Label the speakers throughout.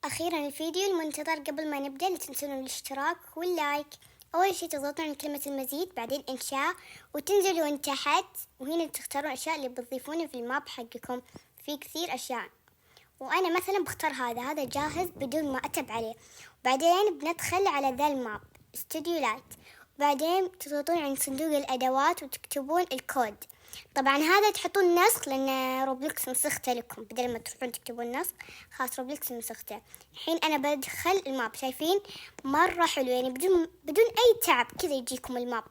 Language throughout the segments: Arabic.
Speaker 1: أخيرا الفيديو المنتظر. قبل ما نبدأ لا تنسون الاشتراك واللايك. أول شي تضغطون على كلمة المزيد، بعدين إنشاء، وتنزلون تحت وهنا تختارون الأشياء اللي بتضيفونها في الماب حقكم. في كثير أشياء وأنا مثلا بختار هذا جاهز بدون ما أتعب عليه. وبعدين بندخل على ذا الماب استوديو لايت، وبعدين تضغطون عند صندوق الأدوات وتكتبون الكود. طبعا هذا تحطون نسخ لأن روبلوكس نسخته لكم، بدل ما تروحون تكتبون نسخ خلاص روبلوكس نسخته. الحين أنا بدخل الماب، شايفين مرة حلو يعني بدون أي تعب كذا يجيكم الماب.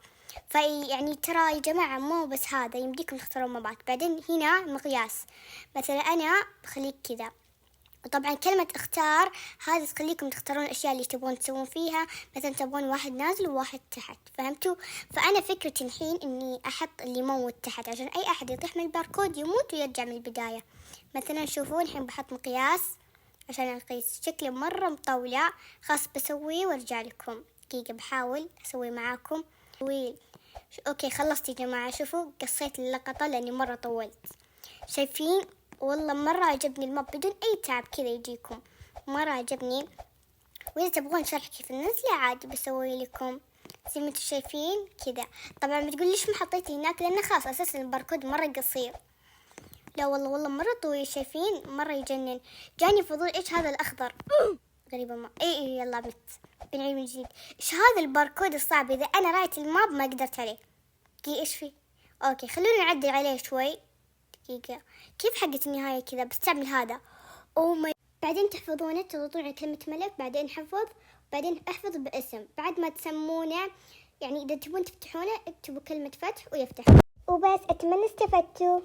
Speaker 1: يعني ترى يا جماعة مو بس هذا، يمديكم تختارون مابات. بعدين هنا مقياس، مثلا أنا بخليك كذا. وطبعا كلمة اختار هذا تخليكم تختارون الأشياء اللي تبون تسوون فيها، مثلا تبون واحد نازل وواحد تحت، فهمتوا؟ فأنا فكرتي الحين إني أحط اللي يموت تحت عشان أي أحد يطيح من الباركود يموت ويرجع من البداية. مثلا شوفون الحين بحط مقياس عشان أقيس، شكله مرة مطولة. خلاص بسويه وارجع لكم. دقيقة بحاول أسوي معاكم طويل. أوكي خلصت يا جماعة، شوفوا قصيت اللقطة لأني مرة طولت. شايفين؟ والله مرة عجبني الماب بدون أي تعب كذا يجيكم، مرة عجبني. وإذا تبغون شرح كيف ننزله عادي بسوي لكم زي ما انتم شايفين كذا. طبعا بتقول ليش ما حطيتي هناك، لأنه خلاص أساسا الباركود مرة قصير. لا والله مرة طويل، شايفين مرة يجنن. جاني فضول إيش هذا الأخضر غريبة ما إيه يلا بنعيد من جديد. إيش هذا الباركود الصعب؟ إذا أنا رايت الماب ما قدرت عليه. إيش فيه؟ أوكي خلونا نعدل عليه شوي. دقيقة كيف حقة النهاية كذا؟ بستعمل هذا بعدين تحفظونه، تضغطون على كلمة ملف، بعدين حفظ، بعدين احفظ باسم. بعد ما تسمونه يعني إذا تبون تفتحونه اكتبوا كلمة فتح ويفتح. وبس، أتمنى استفدتوا.